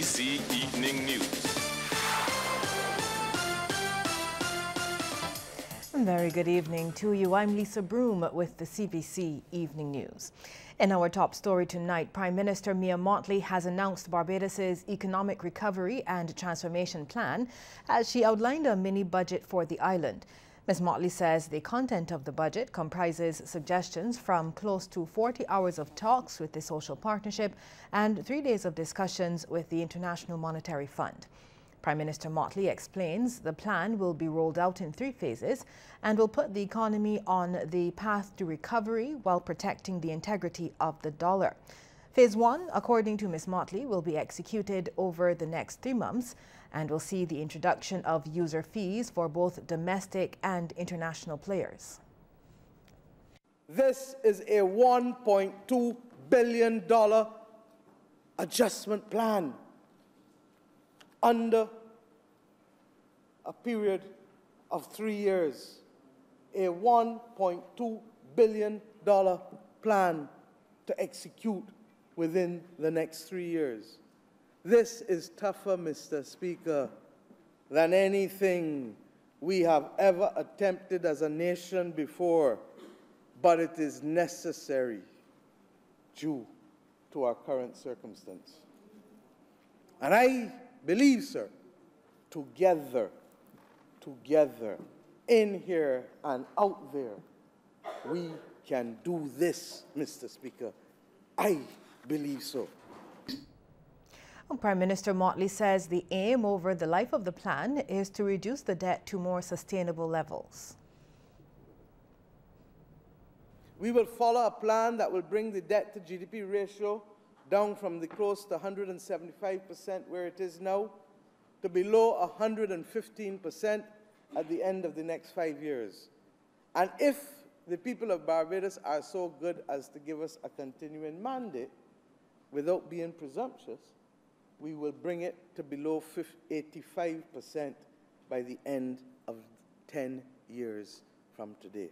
Cbc Evening News. Very good evening to you. I'm Lisa Broom with the Cbc Evening News. In our top story tonight, Prime Minister Mia Mottley has announced Barbados's economic recovery and transformation plan as she outlined a mini budget for the island. Ms. Mottley says the content of the budget comprises suggestions from close to 40 hours of talks with the Social Partnership and 3 days of discussions with the International Monetary Fund. Prime Minister Mottley explains the plan will be rolled out in 3 phases and will put the economy on the path to recovery while protecting the integrity of the dollar. Phase 1, according to Ms. Mottley, will be executed over the next 3 months and will see the introduction of user fees for both domestic and international players. This is a $1.2 billion adjustment plan under a period of 3 years. A $1.2 billion plan to execute within the next 3 years. This is tougher, Mr. Speaker, than anything we have ever attempted as a nation before, but it is necessary due to our current circumstance. And I believe, sir, together, in here and out there, we can do this, Mr. Speaker. I believe so. Prime Minister Mottley says the aim over the life of the plan is to reduce the debt to more sustainable levels. We will follow a plan that will bring the debt to GDP ratio down from the close to 175% where it is now to below 115% at the end of the next 5 years. And if the people of Barbados are so good as to give us a continuing mandate, without being presumptuous, we will bring it to below 85% by the end of 10 years from today.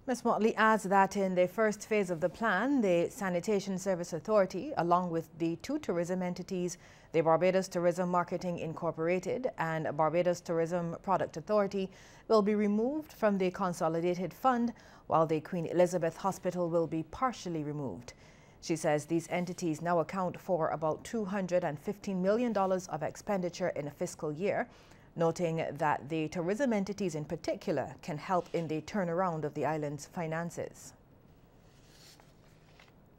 Ms. Mottley adds that in the first phase of the plan, the Sanitation Service Authority, along with the 2 tourism entities, the Barbados Tourism Marketing Incorporated and Barbados Tourism Product Authority, will be removed from the consolidated fund, while the Queen Elizabeth Hospital will be partially removed. She says these entities now account for about $215 million of expenditure in a fiscal year, noting that the tourism entities in particular can help in the turnaround of the island's finances.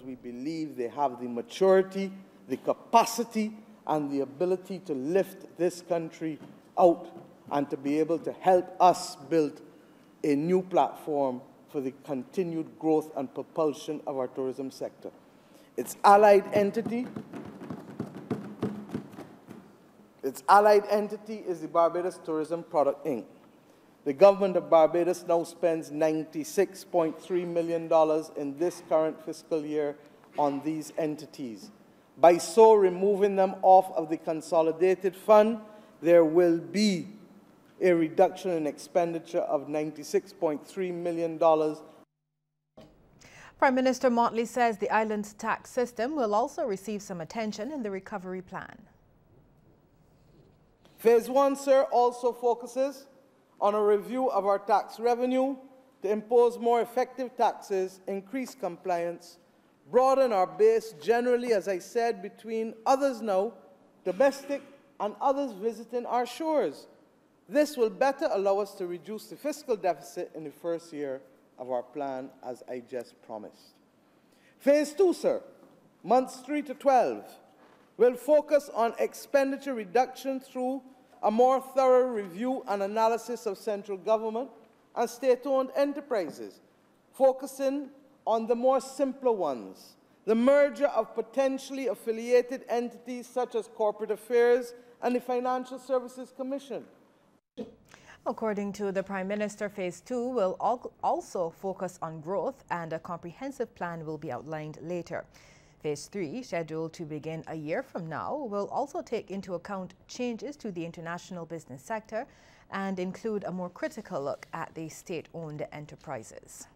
We believe they have the maturity, the capacity, and the ability to lift this country out and to be able to help us build a new platform for the continued growth and propulsion of our tourism sector. Its allied entity is the Barbados Tourism Product, Inc. The government of Barbados now spends $96.3 million in this current fiscal year on these entities. By so removing them off of the consolidated fund, there will be a reduction in expenditure of $96.3 million. Prime Minister Mottley says the island's tax system will also receive some attention in the recovery plan. Phase 1, sir, also focuses on a review of our tax revenue to impose more effective taxes, increase compliance, broaden our base generally, as I said, between others now, domestic and others visiting our shores. This will better allow us to reduce the fiscal deficit in the first year of our plan, as I just promised. Phase 2, sir, months 3 to 12, will focus on expenditure reduction through a more thorough review and analysis of central government and state-owned enterprises, focusing on the more simpler ones, the merger of potentially affiliated entities such as Corporate Affairs and the Financial Services Commission. According to the Prime Minister, Phase 2 will also focus on growth, and a comprehensive plan will be outlined later. Phase 3, scheduled to begin a year from now, will also take into account changes to the international business sector and include a more critical look at the state-owned enterprises.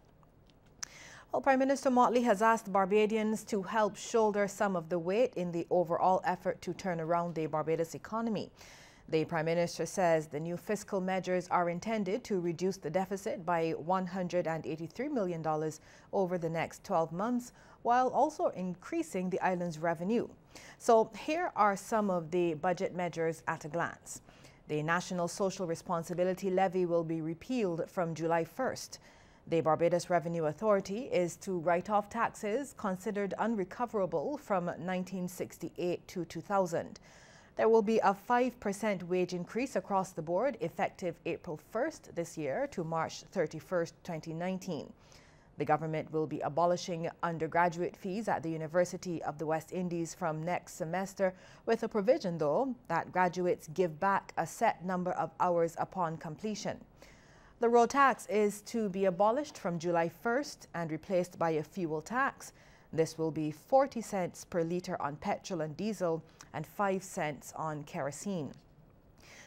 Well, Prime Minister Motley has asked Barbadians to help shoulder some of the weight in the overall effort to turn around the Barbados economy. The Prime Minister says the new fiscal measures are intended to reduce the deficit by $183 million over the next 12 months, while also increasing the island's revenue. So here are some of the budget measures at a glance. The National Social Responsibility Levy will be repealed from July 1st. The Barbados Revenue Authority is to write off taxes considered unrecoverable from 1968 to 2000. There will be a 5% wage increase across the board effective April 1st this year to March 31st, 2019. The government will be abolishing undergraduate fees at the University of the West Indies from next semester, with a provision, though, that graduates give back a set number of hours upon completion. The road tax is to be abolished from July 1st and replaced by a fuel tax. This will be 40 cents per litre on petrol and diesel and 5 cents on kerosene.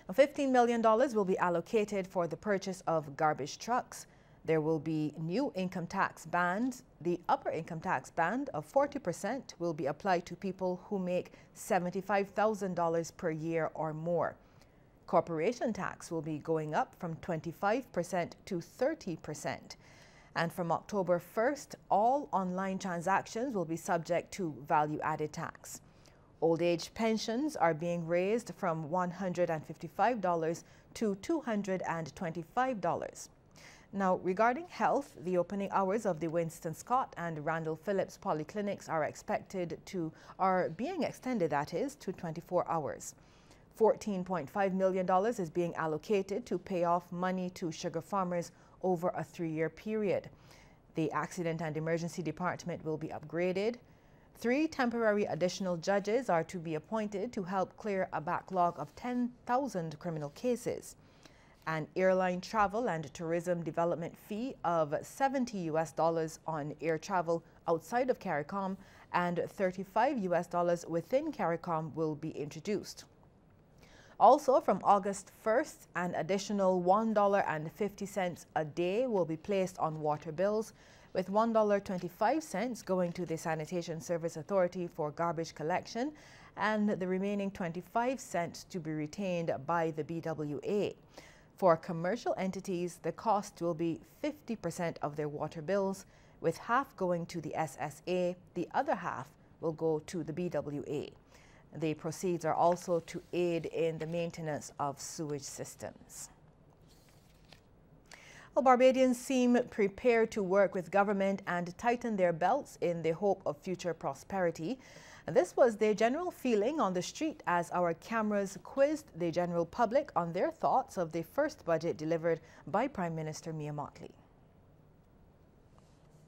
Now, $15 million will be allocated for the purchase of garbage trucks. There will be new income tax bands. The upper income tax band of 40% will be applied to people who make $75,000 per year or more. Corporation tax will be going up from 25% to 30%. And from October 1st, all online transactions will be subject to value-added tax. Old age pensions are being raised from $155 to $225. Now, regarding health, the opening hours of the Winston Scott and Randall Phillips polyclinics are being extended, that is, to 24 hours. $14.5 million is being allocated to pay off money to sugar farmers over a 3-year period. The Accident and Emergency Department will be upgraded. 3 temporary additional judges are to be appointed to help clear a backlog of 10,000 criminal cases. An airline travel and tourism development fee of $70 on air travel outside of CARICOM and $35 within CARICOM will be introduced. Also, from August 1st, an additional $1.50 a day will be placed on water bills, with $1.25 going to the Sanitation Service Authority for garbage collection and the remaining 25 cents to be retained by the BWA. For commercial entities, the cost will be 50% of their water bills, with half going to the SSA, the other half will go to the BWA. The proceeds are also to aid in the maintenance of sewage systems. Well, Barbadians seem prepared to work with government and tighten their belts in the hope of future prosperity. And this was their general feeling on the street as our cameras quizzed the general public on their thoughts of the first budget delivered by Prime Minister Mia Motley.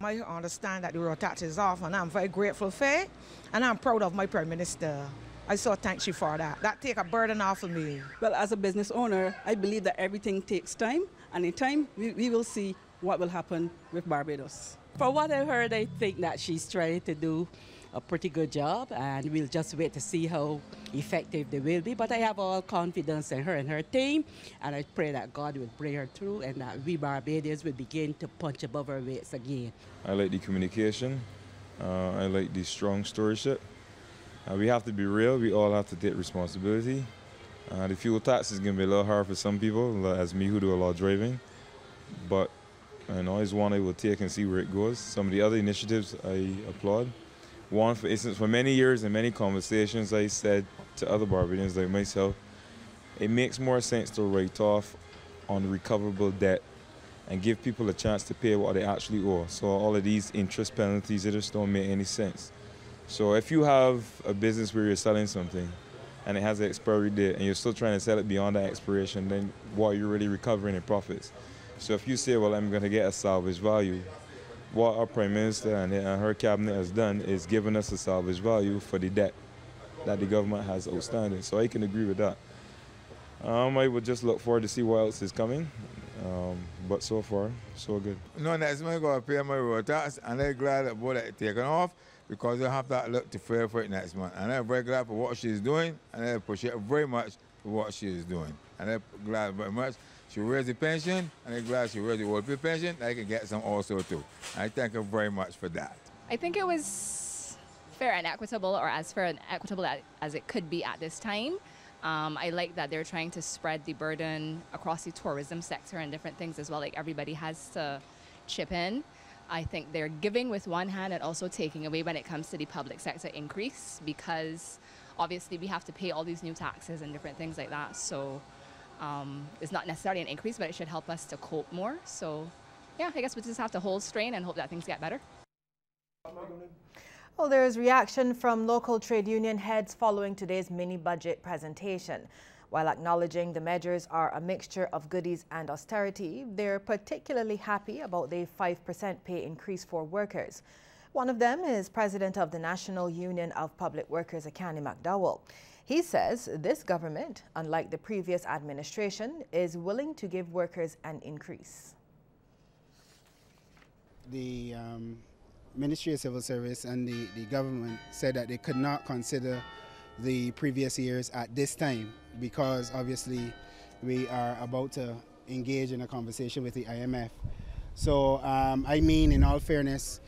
I understand that the road tax is off, and I'm very grateful for it, and I'm proud of my Prime Minister. I so thank you for that. That take a burden off of me. Well, as a business owner, I believe that everything takes time, and in time, we will see what will happen with Barbados. From what I heard, I think that she's trying to do a pretty good job, and we'll just wait to see how effective they will be. But I have all confidence in her and her team, and I pray that God will bring her through and that we Barbadians will begin to punch above our weights again. I like the communication. I like the strong stewardship. We have to be real. We all have to take responsibility. The fuel tax is going to be a little hard for some people, as me who do a lot of driving. But it's one I will take and see where it goes. Some of the other initiatives I applaud. One, for instance, for many years and many conversations, I said to other Barbadians like myself, it makes more sense to write off on recoverable debt and give people a chance to pay what they actually owe. So all of these interest penalties, they just don't make any sense. So if you have a business where you're selling something and it has an expiry date and you're still trying to sell it beyond that expiration, then what are you really recovering in profits? So if you say, well, I'm going to get a salvage value, what our Prime Minister and her cabinet has done is given us a salvage value for the debt that the government has outstanding. So I can agree with that. I would just look forward to see what else is coming. But so far, so good. No, next month I'm going to pay my road tax, and I'm glad about it taken off because I have to look to fair for it next month. And I'm very glad for what she's doing, and I appreciate very much for what she is doing. And I'm glad very much. She raised the pension, and I'm glad she raised the old people pension. I can get some also too. I thank her very much for that. I think it was fair and equitable, or as fair and equitable as it could be at this time. I like that they're trying to spread the burden across the tourism sector and different things as well. Like, everybody has to chip in. I think they're giving with one hand and also taking away when it comes to the public sector increase, because obviously we have to pay all these new taxes and different things like that. So it's not necessarily an increase, but it should help us to cope more. So yeah, I guess we just have to hold strain and hope that things get better. Well, there is reaction from local trade union heads following today's mini-budget presentation. While acknowledging the measures are a mixture of goodies and austerity, they're particularly happy about the 5% pay increase for workers. One of them is President of the National Union of Public Workers, Akani McDowell. He says this government, unlike the previous administration, is willing to give workers an increase. The Ministry of Civil Service and the government said that they could not consider the previous years at this time, because obviously we are about to engage in a conversation with the IMF. So I mean, in all fairness,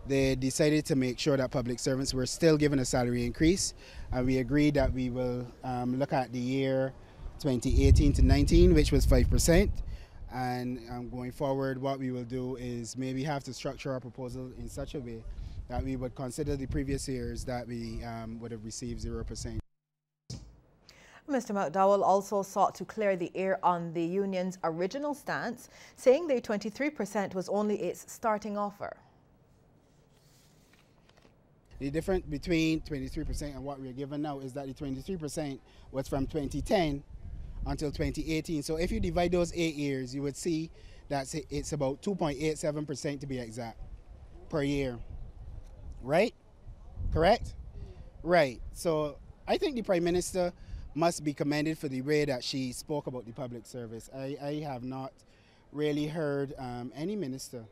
they decided to make sure that public servants were still given a salary increase, and we agreed that we will look at the year 2018 to 19, which was 5%. And going forward, what we will do is maybe have to structure our proposal in such a way that we would consider the previous years that we would have received 0%. Mr. McDowell also sought to clear the air on the union's original stance, saying the 23% was only its starting offer. The difference between 23% and what we are given now is that the 23% was from 2010 until 2018. So if you divide those 8 years, you would see that it's about 2.87% to be exact per year. Right? Correct? Right. So I think the Prime Minister must be commended for the way that she spoke about the public service. I have not really heard any minister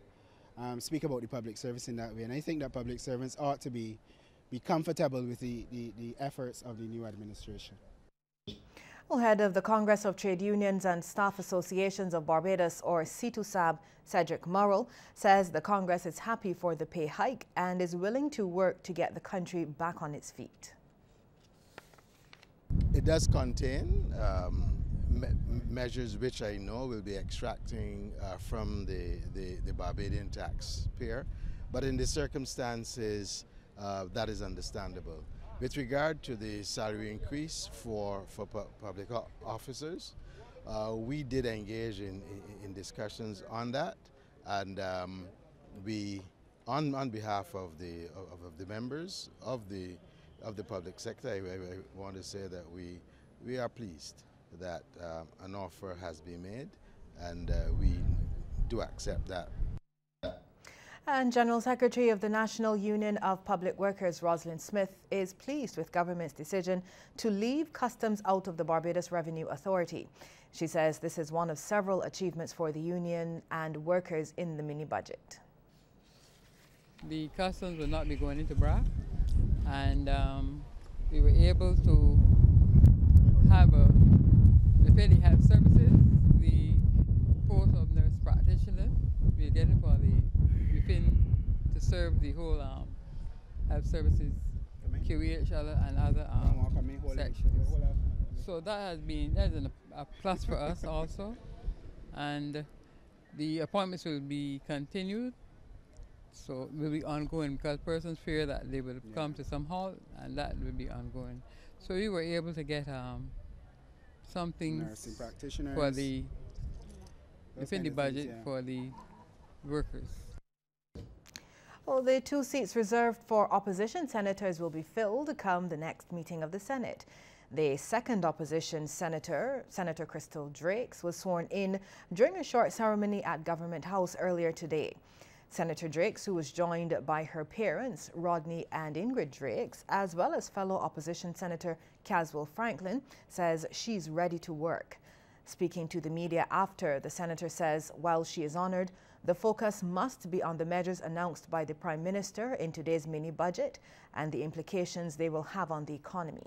speak about the public service in that way. And I think that public servants ought to be comfortable with the efforts of the new administration. Well, head of the Congress of Trade Unions and Staff Associations of Barbados, or CTUSAB, Cedric Murrell, says the Congress is happy for the pay hike and is willing to work to get the country back on its feet. It does contain measures which I know will be extracting from the Barbadian taxpayer, but in the circumstances that is understandable. With regard to the salary increase for public officers, we did engage in discussions on that, and we, on behalf of the members of the public sector, I want to say that we are pleased that an offer has been made, and we do accept that. And General Secretary of the National Union of Public Workers, Rosalind Smith, is pleased with government's decision to leave customs out of the Barbados Revenue Authority. She says this is one of several achievements for the union and workers in the mini-budget. The customs will not be going into BRA, and we were able to have the fairly health services, the post of nurse practitioner, we're getting for the to serve the whole health services, QEHL and other sections. So that's a plus for us also, and the appointments will be continued, so will be ongoing, because persons fear that they will come to some halt, and that will be ongoing. So we were able to get something for within the budget for the workers. Well, the 2 seats reserved for opposition senators will be filled come the next meeting of the Senate. The second opposition senator, Senator Crystal Drakes, was sworn in during a short ceremony at Government House earlier today. Senator Drakes, who was joined by her parents, Rodney and Ingrid Drakes, as well as fellow opposition Senator Caswell Franklin, says she's ready to work. Speaking to the media after, the senator says while she is honored, the focus must be on the measures announced by the Prime Minister in today's mini-budget and the implications they will have on the economy.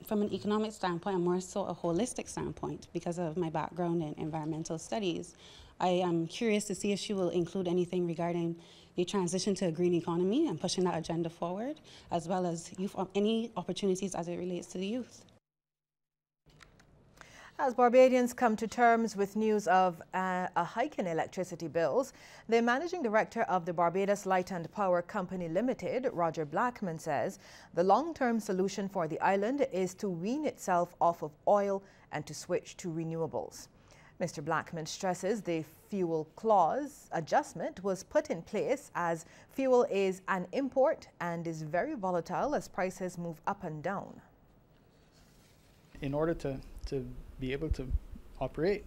from an economic standpoint, and more so a holistic standpoint, because of my background in environmental studies, I am curious to see if she will include anything regarding the transition to a green economy and pushing that agenda forward, as well as any opportunities as it relates to the youth. As Barbadians come to terms with news of a hike in electricity bills, the managing director of the Barbados Light and Power Company Limited, Roger Blackman, says the long-term solution for the island is to wean itself off of oil and to switch to renewables. Mr. Blackman stresses the fuel clause adjustment was put in place as fuel is an import and is very volatile as prices move up and down. In order to be able to operate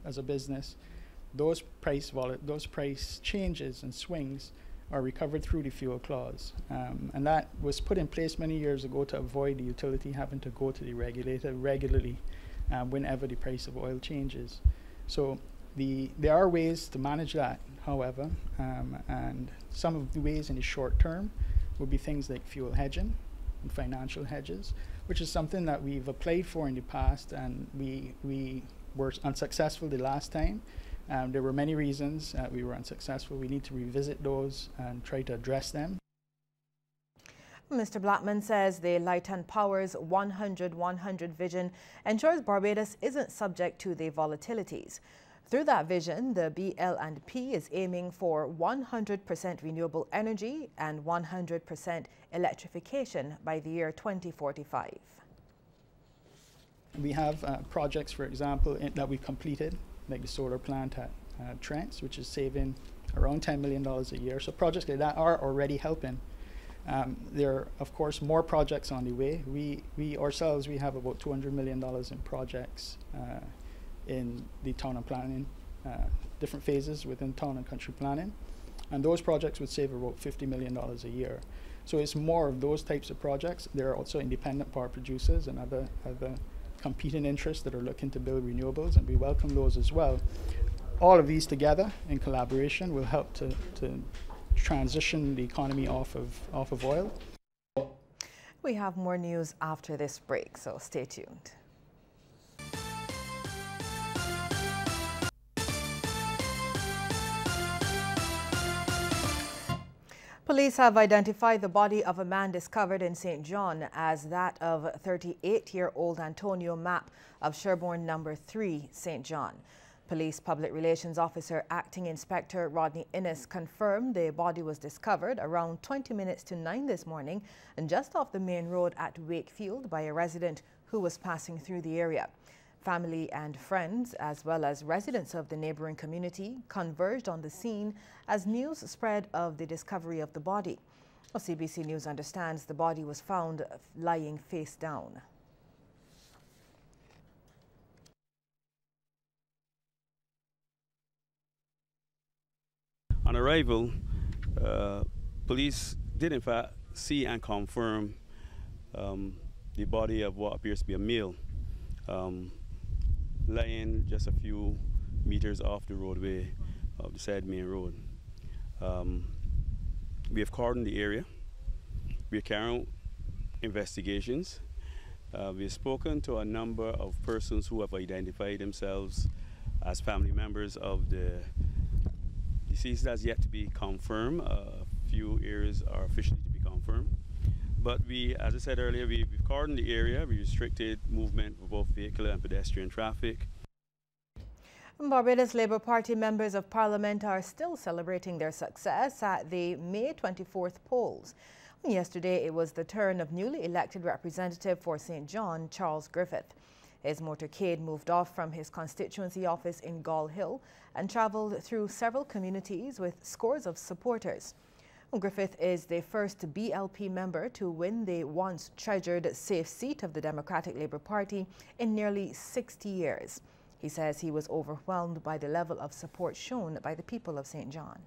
as a business, those price changes and swings are recovered through the fuel clause. And that was put in place many years ago to avoid the utility having to go to the regulator regularly whenever the price of oil changes. So there are ways to manage that, however, and some of the ways in the short term would be things like fuel hedging and financial hedges, which is something that we've applied for in the past, and we were unsuccessful the last time. There were many reasons we were unsuccessful. We need to revisit those and try to address them. Mr. Blackman says the Light and Power's 100-100 vision ensures Barbados isn't subject to the volatilities. Through that vision, the BL&P is aiming for 100% renewable energy and 100% electrification by the year 2045. We have projects, for example, that we completed, like the solar plant at Trents, which is saving around $10 million a year. So projects like that are already helping. There are, of course, more projects on the way. We ourselves, we have about $200 million in projects in the town and planning, different phases within town and country planning. And those projects would save about $50 million a year. So it's more of those types of projects. There are also independent power producers and other competing interests that are looking to build renewables, and we welcome those as well. All of these together in collaboration will help to transition the economy off of oil. We have more news after this break, so stay tuned. Police have identified the body of a man discovered in St. John as that of 38-year-old Antonio Mapp of Sherborne No. 3, St. John. Police Public Relations Officer Acting Inspector Rodney Innes confirmed the body was discovered around 20 minutes to 9 this morning and just off the main road at Wakefield by a resident who was passing through the area. Family and friends, as well as residents of the neighboring community, converged on the scene as news spread of the discovery of the body. Cbc News understands the body was found lying face down. On arrival, police did in fact see and confirm the body of what appears to be a male, lying just a few meters off the roadway of the said main road. We have cordoned the area. We are carrying out investigations. We have spoken to a number of persons who have identified themselves as family members of the deceased. Has yet to be confirmed. A few areas are officially to be confirmed. But we, as I said earlier, we've cordoned the area. We restricted movement for both vehicular and pedestrian traffic. Barbados Labour Party members of Parliament are still celebrating their success at the May 24th polls. Yesterday, it was the turn of newly elected representative for St. John, Charles Griffith. His motorcade moved off from his constituency office in Gall Hill and travelled through several communities with scores of supporters. Griffith is the first BLP member to win the once treasured safe seat of the Democratic Labour Party in nearly 60 years. He says he was overwhelmed by the level of support shown by the people of St. John.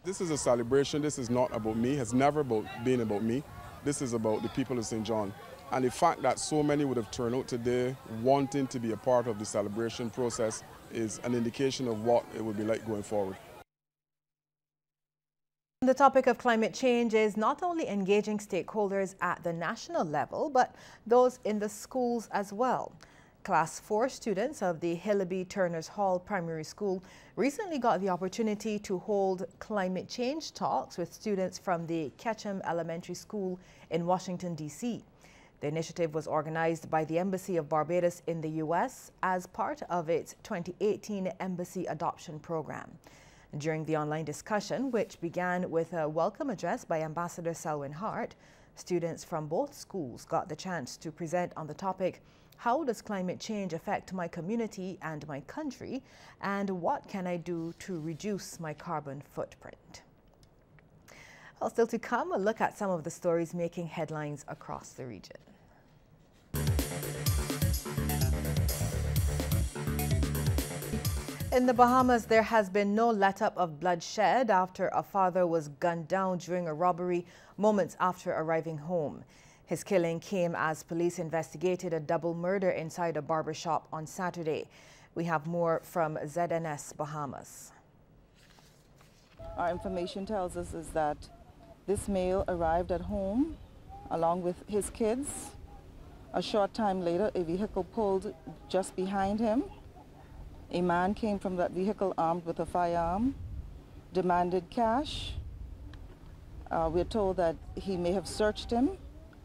This is a celebration. This is not about me. It's never been about me. This is about the people of St. John. And the fact that so many would have turned out today wanting to be a part of the celebration process is an indication of what it will be like going forward. The topic of climate change is not only engaging stakeholders at the national level, but those in the schools as well. Class 4 students of the Hillaby Turners Hall Primary School recently got the opportunity to hold climate change talks with students from the Ketchum Elementary School in Washington, D.C. The initiative was organized by the Embassy of Barbados in the U.S. as part of its 2018 Embassy Adoption Program. During the online discussion, which began with a welcome address by Ambassador Selwyn Hart, students from both schools got the chance to present on the topic, "How does climate change affect my community and my country, and what can I do to reduce my carbon footprint?" Well, still to come, a look at some of the stories making headlines across the region. In the Bahamas, there has been no let-up of bloodshed after a father was gunned down during a robbery moments after arriving home. His killing came as police investigated a double murder inside a barbershop on Saturday. We have more from ZNS Bahamas. Our information tells us is that this male arrived at home along with his kids. A short time later, a vehicle pulled just behind him. A man came from that vehicle armed with a firearm, demanded cash. We're told that he may have searched him,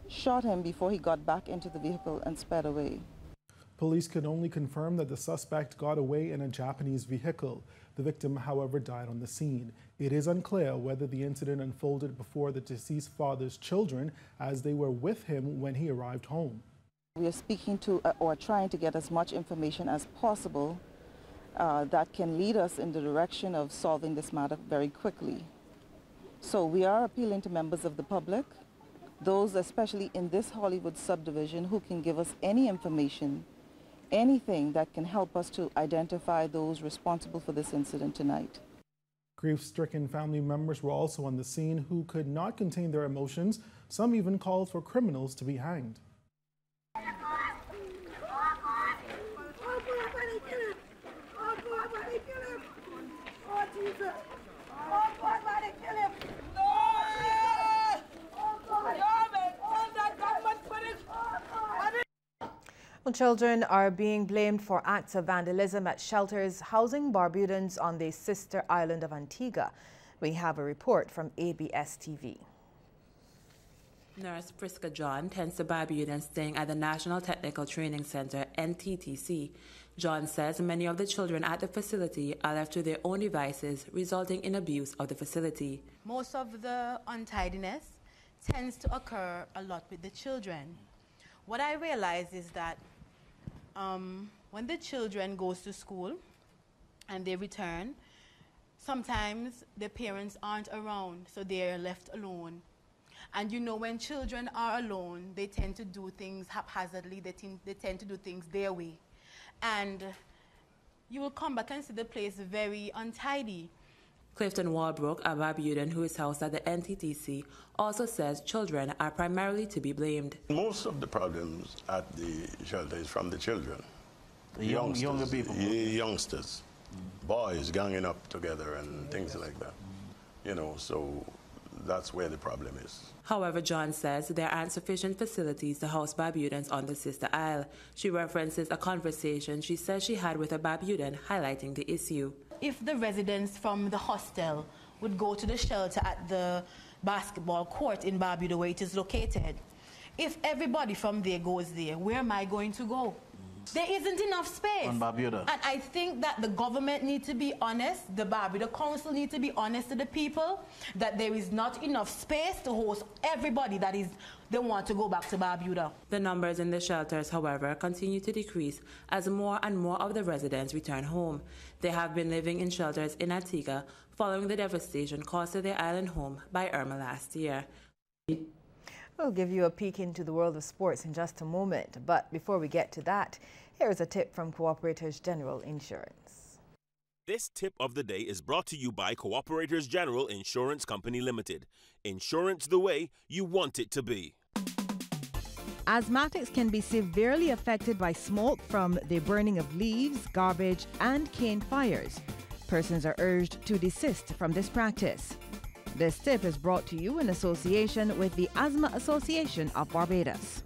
shot him before he got back into the vehicle and sped away. Police could only confirm that the suspect got away in a Japanese vehicle. The victim, however, died on the scene. It is unclear whether the incident unfolded before the deceased father's children, as they were with him when he arrived home. We are speaking to or trying to get as much information as possible that can lead us in the direction of solving this matter very quickly. So we are appealing to members of the public, those especially in this Hollywood subdivision who can give us any information, anything that can help us to identify those responsible for this incident tonight. Grief-stricken family members were also on the scene who could not contain their emotions. Some even called for criminals to be hanged. Well, children are being blamed for acts of vandalism at shelters housing Barbudans on the sister island of Antigua. We have a report from ABS TV. Nurse Friska John tends to Barbudans staying at the National Technical Training Center, NTTC. John says many of the children at the facility are left to their own devices, resulting in abuse of the facility. Most of the untidiness tends to occur a lot with the children. What I realize is that when the children goes to school and they return, sometimes the parents aren't around, so they're left alone. And you know, when children are alone, they tend to do things haphazardly, they tend to do things their way. And you will come back and see the place very untidy. Clifton Walbrook, a Barbudan who is housed at the NTTC, also says children are primarily to be blamed. Most of the problems at the shelter is from the children. The younger people? Youngsters. Boys ganging up together and things like that. You know, so that's where the problem is. However, John says there aren't sufficient facilities to house Barbudans on the sister isle. She references a conversation she says she had with a Barbudan highlighting the issue. If the residents from the hostel would go to the shelter at the basketball court in Barbuda where it is located, if everybody from there goes there, where am I going to go? There isn't enough space. On Barbuda. And I think that the government needs to be honest, the Barbuda Council needs to be honest to the people that there is not enough space to host everybody they want to go back to Barbuda. The numbers in the shelters, however, continue to decrease as more and more of the residents return home. They have been living in shelters in Antigua following the devastation caused to their island home by Irma last year. We'll give you a peek into the world of sports in just a moment, but before we get to that, here is a tip from Cooperators General Insurance. This tip of the day is brought to you by Cooperators General Insurance Company Limited. Insurance the way you want it to be. Asthmatics can be severely affected by smoke from the burning of leaves, garbage, and cane fires. Persons are urged to desist from this practice. This tip is brought to you in association with the Asthma Association of Barbados.